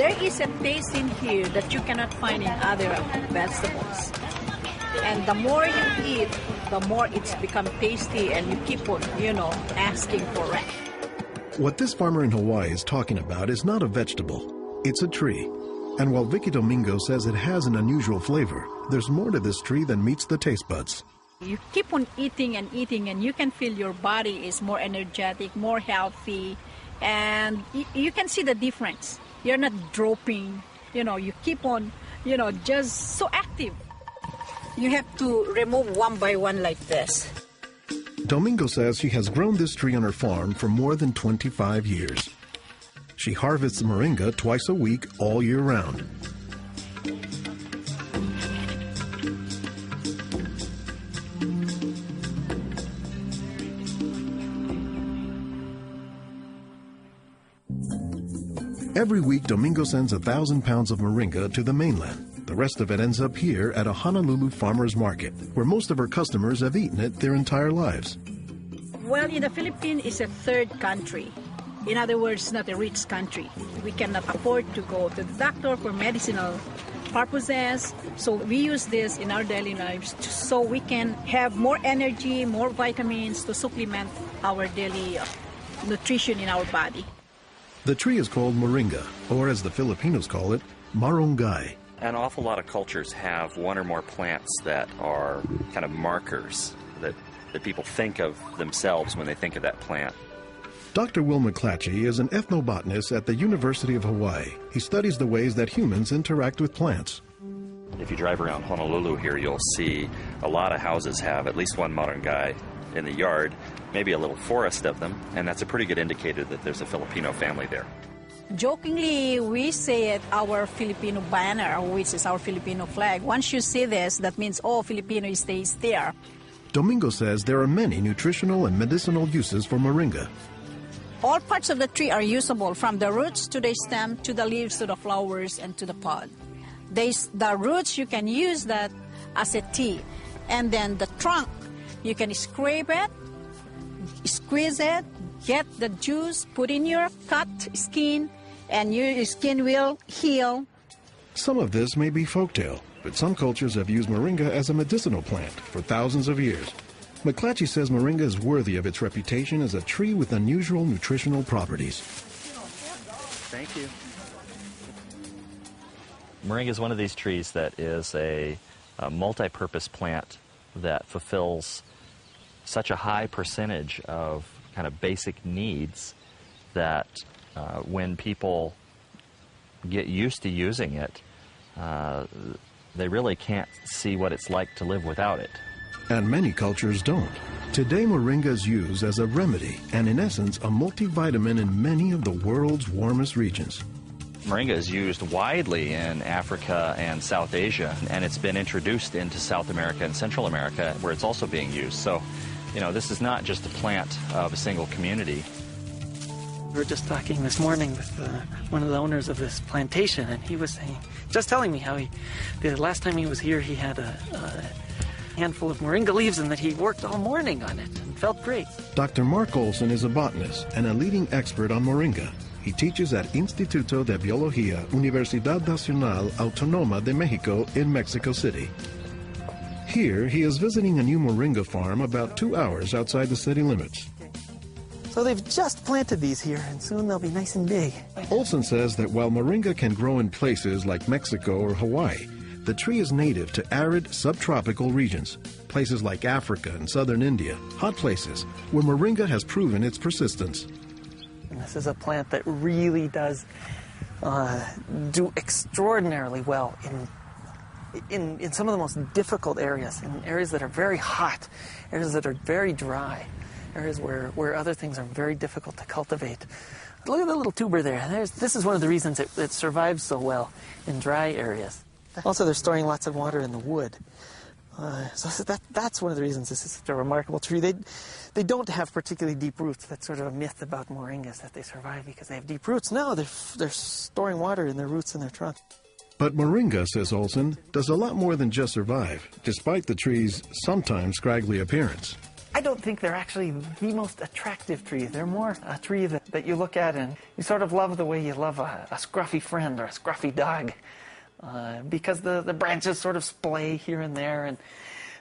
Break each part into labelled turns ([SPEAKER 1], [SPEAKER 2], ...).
[SPEAKER 1] There is a taste in here that you cannot find in other vegetables. And the more you eat, the more it's become tasty and you keep on, asking for it.
[SPEAKER 2] What this farmer in Hawaii is talking about is not a vegetable, it's a tree. And while Vicky Domingo says it has an unusual flavor, there's more to this tree than meets the taste buds.
[SPEAKER 1] You keep on eating and eating and you can feel your body is more energetic, more healthy, and you can see the difference. You're not dropping, you keep on, just so active. You have to remove one by one like this.
[SPEAKER 2] Domingo says she has grown this tree on her farm for more than 25 years. She harvests moringa twice a week, all year round. Every week, Domingo sends 1,000 pounds of moringa to the mainland. The rest of it ends up here at a Honolulu farmer's market, where most of her customers have eaten it their entire lives.
[SPEAKER 1] Well, in the Philippines, it's a third country. In other words, not a rich country. We cannot afford to go to the doctor for medicinal purposes. So we use this in our daily lives so we can have more energy, more vitamins to supplement our daily nutrition in our body.
[SPEAKER 2] The tree is called moringa, or as the Filipinos call it, marunggay.
[SPEAKER 3] An awful lot of cultures have one or more plants that are kind of markers that people think of themselves when they think of that plant.
[SPEAKER 2] Dr. Will McClatchy is an ethnobotanist at the University of Hawaii. He studies the ways that humans interact with plants.
[SPEAKER 3] If you drive around Honolulu here, you'll see a lot of houses have at least one marunggay in the yard, maybe a little forest of them, and that's a pretty good indicator that there's a Filipino family there.
[SPEAKER 1] Jokingly, we say it our Filipino banner, which is our Filipino flag. Once you see this, that means all Filipino stays there.
[SPEAKER 2] Domingo says there are many nutritional and medicinal uses for moringa.
[SPEAKER 1] All parts of the tree are usable, from the roots to the stem, to the leaves, to the flowers, and to the pod. The roots, you can use that as a tea. And then the trunk, you can scrape it, squeeze it, get the juice, put in your cut skin, and your skin will heal.
[SPEAKER 2] Some of this may be folktale, but some cultures have used moringa as a medicinal plant for thousands of years. McClatchy says moringa is worthy of its reputation as a tree with unusual nutritional properties.
[SPEAKER 3] Thank you.
[SPEAKER 4] Moringa is one of these trees that is a multi-purpose plant that fulfills such a high percentage of kind of basic needs that when people get used to using it, they really can't see what it's like to live without it.
[SPEAKER 2] And many cultures don't. Today, moringa is used as a remedy and, in essence, a multivitamin in many of the world's warmest regions.
[SPEAKER 4] Moringa is used widely in Africa and South Asia, and it's been introduced into South America and Central America, where it's also being used. So, this is not just a plant of a single community.
[SPEAKER 5] We were just talking this morning with one of the owners of this plantation, and he was just telling me how the last time he was here, he had a handful of moringa leaves and that he worked all morning on it and felt great.
[SPEAKER 2] Dr. Mark Olson is a botanist and a leading expert on moringa. He teaches at Instituto de Biología, Universidad Nacional Autónoma de México in Mexico City. Here, he is visiting a new moringa farm about 2 hours outside the city limits.
[SPEAKER 5] So they've just planted these here, and soon they'll be nice and big.
[SPEAKER 2] Olson says that while moringa can grow in places like Mexico or Hawaii, the tree is native to arid subtropical regions, places like Africa and southern India, hot places where moringa has proven its persistence.
[SPEAKER 5] And this is a plant that really does do extraordinarily well in some of the most difficult areas, in areas that are very hot, areas that are very dry, areas where other things are very difficult to cultivate. Look at the little tuber there. This is one of the reasons it survives so well in dry areas. Also, they're storing lots of water in the wood. So that's one of the reasons this is such a remarkable tree. They don't have particularly deep roots. That's sort of a myth about moringas, that they survive because they have deep roots. No, they're storing water in their roots and their trunk.
[SPEAKER 2] But moringa, says Olson, does a lot more than just survive, despite the tree's sometimes scraggly appearance.
[SPEAKER 5] I don't think they're actually the most attractive tree. They're more a tree that you look at and you sort of love the way you love a scruffy friend or a scruffy dog. Because the branches sort of splay here and there, and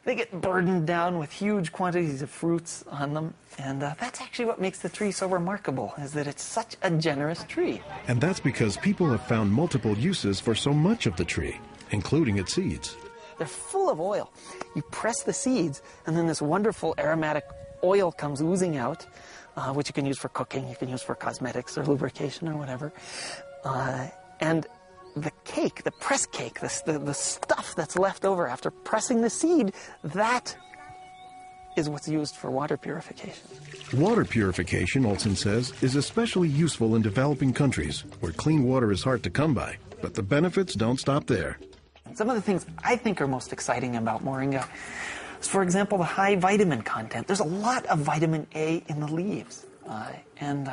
[SPEAKER 5] they get burdened down with huge quantities of fruits on them. And that's actually what makes the tree so remarkable, is that it's such a generous tree.
[SPEAKER 2] And that's because people have found multiple uses for so much of the tree, including its seeds.
[SPEAKER 5] They're full of oil. You press the seeds, and then this wonderful aromatic oil comes oozing out, which you can use for cooking, you can use for cosmetics or lubrication or whatever. And the cake, the press cake, the stuff that's left over after pressing the seed, that is what's used for water purification.
[SPEAKER 2] Water purification, Olson says, is especially useful in developing countries where clean water is hard to come by. But the benefits don't stop there.
[SPEAKER 5] Some of the things I think are most exciting about moringa is, for example, the high vitamin content. There's a lot of vitamin A in the leaves. And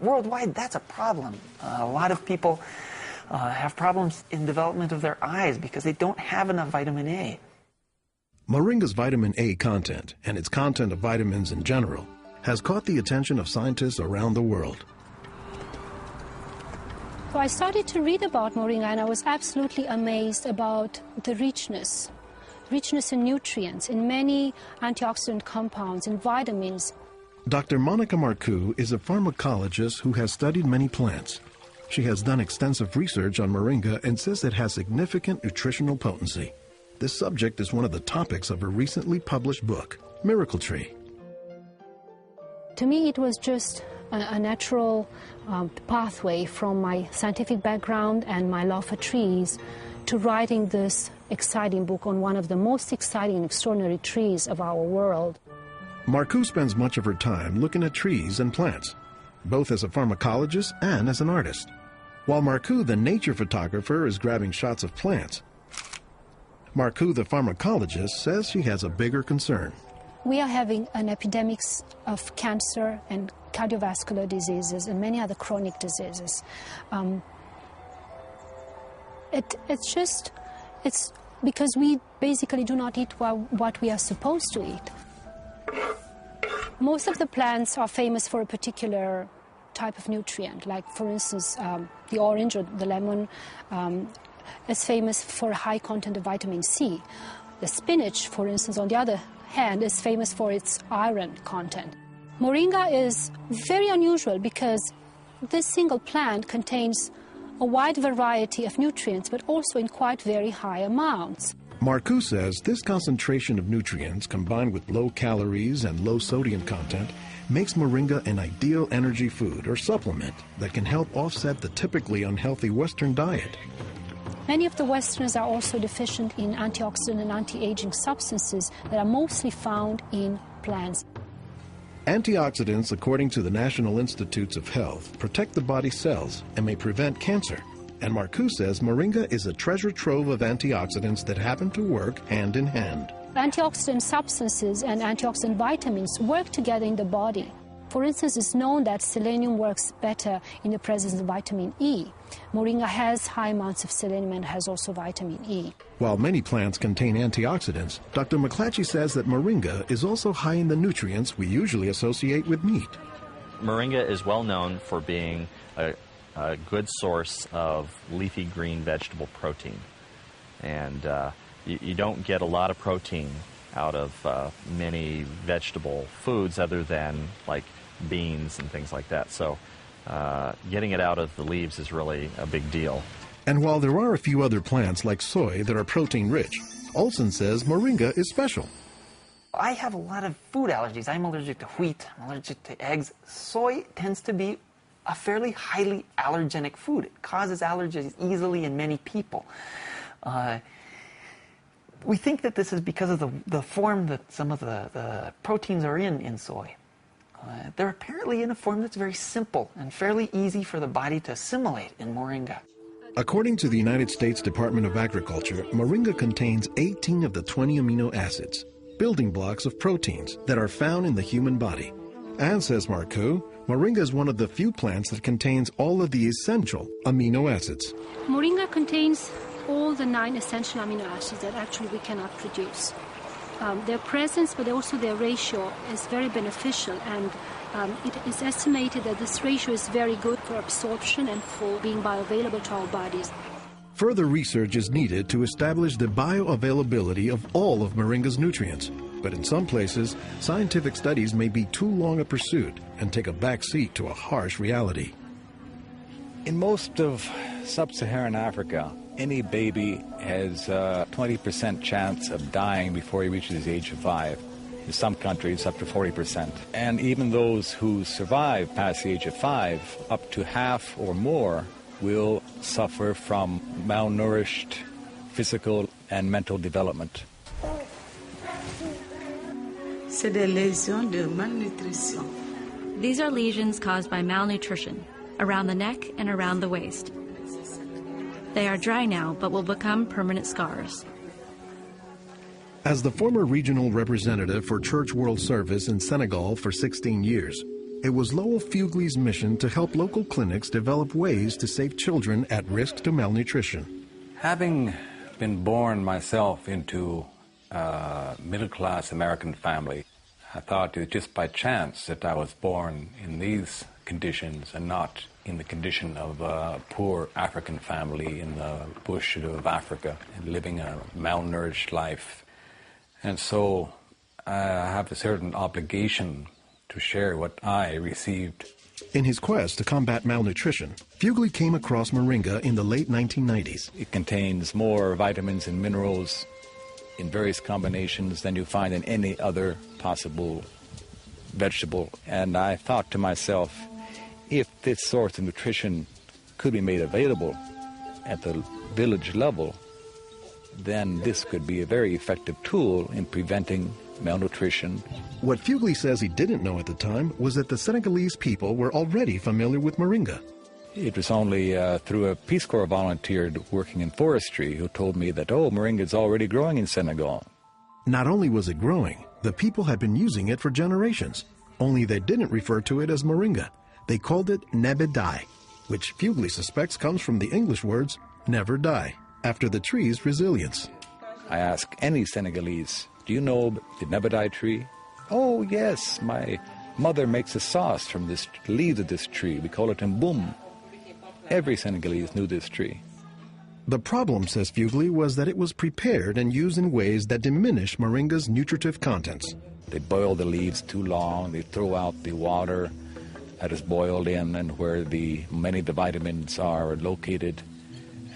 [SPEAKER 5] worldwide, that's a problem. A lot of people have problems in development of their eyes because they don't have enough vitamin A.
[SPEAKER 2] Moringa's vitamin A content, and its content of vitamins in general, has caught the attention of scientists around the world.
[SPEAKER 6] So I started to read about moringa, and I was absolutely amazed about the richness in nutrients, in many antioxidant compounds, in vitamins.
[SPEAKER 2] Dr. Monica Marcoux is a pharmacologist who has studied many plants. She has done extensive research on moringa and says it has significant nutritional potency. This subject is one of the topics of her recently published book, Miracle Tree.
[SPEAKER 6] To me, it was just a natural pathway from my scientific background and my love for trees to writing this exciting book on one of the most exciting and extraordinary trees of our world.
[SPEAKER 2] Marcoux spends much of her time looking at trees and plants, both as a pharmacologist and as an artist. While Marcoux, the nature photographer, is grabbing shots of plants, Marcoux, the pharmacologist, says she has a bigger concern.
[SPEAKER 6] We are having an epidemic of cancer and cardiovascular diseases and many other chronic diseases. It's because we basically do not eat what we are supposed to eat. Most of the plants are famous for a particular type of nutrient, like, for instance, the orange or the lemon is famous for a high content of vitamin C. The spinach, for instance, on the other hand, is famous for its iron content. Moringa is very unusual because this single plant contains a wide variety of nutrients, but also in quite very high amounts.
[SPEAKER 2] Marcoux says this concentration of nutrients combined with low calories and low sodium content makes moringa an ideal energy food or supplement that can help offset the typically unhealthy Western diet.
[SPEAKER 6] Many of the Westerners are also deficient in antioxidant and anti-aging substances that are mostly found in plants.
[SPEAKER 2] Antioxidants, according to the National Institutes of Health, protect the body's cells and may prevent cancer. And Marcoux says moringa is a treasure trove of antioxidants that happen to work hand in hand.
[SPEAKER 6] Antioxidant substances and antioxidant vitamins work together in the body. For instance, it's known that selenium works better in the presence of vitamin E. Moringa has high amounts of selenium and has also vitamin E.
[SPEAKER 2] While many plants contain antioxidants, Dr. McClatchy says that moringa is also high in the nutrients we usually associate with meat.
[SPEAKER 4] Moringa is well known for being a good source of leafy green vegetable protein. And you don't get a lot of protein out of many vegetable foods other than like beans and things like that. So getting it out of the leaves is really a big deal.
[SPEAKER 2] And while there are a few other plants like soy that are protein rich, Olson says moringa is special.
[SPEAKER 5] I have a lot of food allergies. I'm allergic to wheat, I'm allergic to eggs. Soy tends to be a fairly highly allergenic food. It causes allergies easily in many people. We think that this is because of the form that some of the proteins are in soy. They're apparently in a form that's very simple and fairly easy for the body to assimilate in moringa.
[SPEAKER 2] According to the United States Department of Agriculture, moringa contains 18 of the 20 amino acids, building blocks of proteins that are found in the human body. And, says Marcoux, moringa is one of the few plants that contains all of the essential amino acids.
[SPEAKER 6] Moringa contains all the 9 essential amino acids that actually we cannot produce. their presence, but also their ratio is very beneficial, and it is estimated that this ratio is very good for absorption and for being bioavailable to our bodies.
[SPEAKER 2] Further research is needed to establish the bioavailability of all of moringa's nutrients. But in some places, scientific studies may be too long a pursuit and take a back seat to a harsh reality.
[SPEAKER 7] In most of sub-Saharan Africa, any baby has a 20% chance of dying before he reaches the age of 5. In some countries, up to 40%. And even those who survive past the age of 5, up to half or more will suffer from malnourished physical and mental development.
[SPEAKER 8] C'est des lésions de malnutrition.
[SPEAKER 9] These are lesions caused by malnutrition around the neck and around the waist. They are dry now, but will become permanent scars.
[SPEAKER 2] As the former regional representative for Church World Service in Senegal for 16 years, it was Lowell Fugley's mission to help local clinics develop ways to save children at risk to malnutrition.
[SPEAKER 7] Having been born myself into a middle-class American family, I thought it was just by chance that I was born in these conditions and not in the condition of a poor African family in the bush of Africa and living a malnourished life. And so I have a certain obligation to share what I received.
[SPEAKER 2] In his quest to combat malnutrition, Fugley came across moringa in the late 1990s.
[SPEAKER 7] It contains more vitamins and minerals in various combinations than you find in any other possible vegetable. And I thought to myself, if this source of nutrition could be made available at the village level, then this could be a very effective tool in preventing malnutrition.
[SPEAKER 2] What Fugley says he didn't know at the time was that the Senegalese people were already familiar with moringa.
[SPEAKER 7] It was only through a Peace Corps volunteer working in forestry who told me that, oh, moringa is already growing in Senegal.
[SPEAKER 2] Not only was it growing, the people had been using it for generations, only they didn't refer to it as moringa. They called it nebedai, which Fugley suspects comes from the English words never die, after the tree's resilience.
[SPEAKER 7] I ask any Senegalese, do you know the nebedai tree? Oh, yes, my mother makes a sauce from the leaves of this tree. We call it mboum. Every Senegalese knew this tree.
[SPEAKER 2] The problem, says Fugley, was that it was prepared and used in ways that diminish moringa's nutritive contents.
[SPEAKER 7] They boil the leaves too long, they throw out the water that is boiled in and where many of the vitamins are located,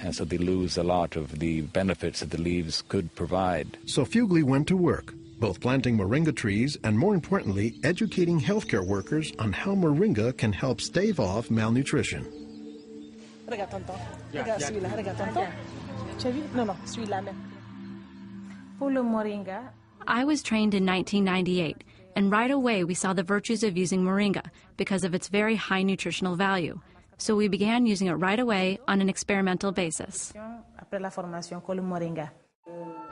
[SPEAKER 7] and so they lose a lot of the benefits that the leaves could provide.
[SPEAKER 2] So Fugley went to work, both planting moringa trees and, more importantly, educating healthcare workers on how moringa can help stave off malnutrition.
[SPEAKER 10] Regarde tonton. Regarde celui-là. Regarde tonton. Tu as vu? Non, non, celui-là même. Pour le moringa.
[SPEAKER 9] I was trained in 1998, and right away we saw the virtues of using moringa because of its very high nutritional value. So we began using it right away on an experimental basis.
[SPEAKER 10] Après la formation, con le moringa.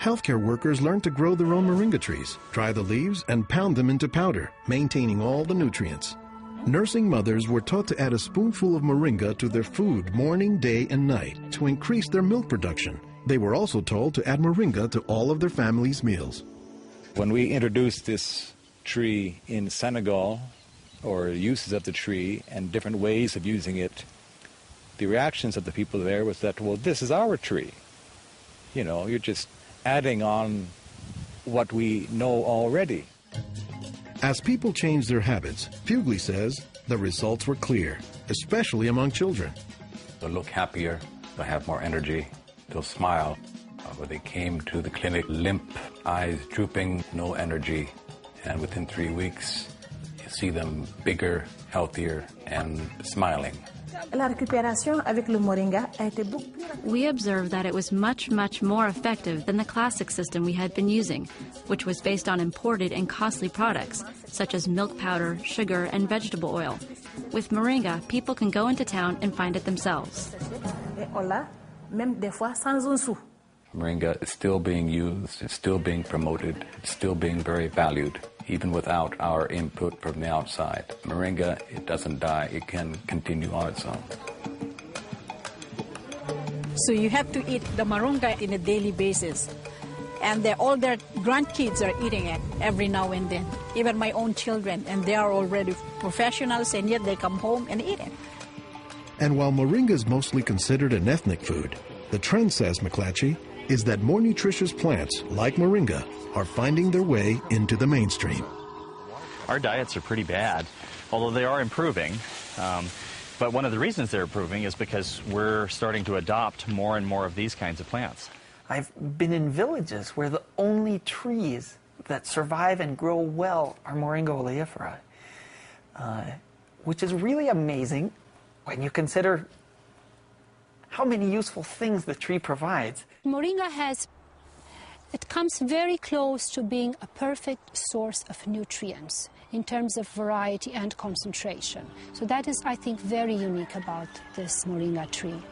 [SPEAKER 2] Healthcare workers learned to grow their own moringa trees, dry the leaves, and pound them into powder, maintaining all the nutrients. Nursing mothers were taught to add a spoonful of moringa to their food morning, day, and night to increase their milk production. They were also told to add moringa to all of their family's meals.
[SPEAKER 7] When we introduced this tree in Senegal, or uses of the tree and different ways of using it, the reactions of the people there was that, well, this is our tree. You know, you're just adding on what we know already.
[SPEAKER 2] As people changed their habits, Fugley says the results were clear, especially among children.
[SPEAKER 7] They'll look happier, they'll have more energy, they'll smile. When they came to the clinic, limp, eyes drooping, no energy, and within 3 weeks, you see them bigger, healthier, and smiling.
[SPEAKER 10] La récupération avec le moringa a été beaucoup plus rapide.
[SPEAKER 9] We observed that it was much, much more effective than the classic system we had been using, which was based on imported and costly products, such as milk powder, sugar, and vegetable oil. With moringa, people can go into town and find it themselves.
[SPEAKER 10] Et on l'a, même des fois sans un sou.
[SPEAKER 7] Moringa is still being used, it's still being promoted, it's still being very valued, even without our input from the outside. Moringa, it doesn't die, it can continue on its own.
[SPEAKER 1] So you have to eat the moringa on a daily basis. And all their grandkids are eating it every now and then, even my own children, and they are already professionals, and yet they come home and eat it.
[SPEAKER 2] And while moringa is mostly considered an ethnic food, the trend, says McClatchy, is that more nutritious plants, like moringa, are finding their way into the mainstream.
[SPEAKER 4] Our diets are pretty bad, although they are improving. But one of the reasons they're improving is because we're starting to adopt more and more of these kinds of plants.
[SPEAKER 5] I've been in villages where the only trees that survive and grow well are Moringa oleifera, which is really amazing when you consider how many useful things the tree provides.
[SPEAKER 6] Moringa it comes very close to being a perfect source of nutrients in terms of variety and concentration. So that is, I think, very unique about this moringa tree.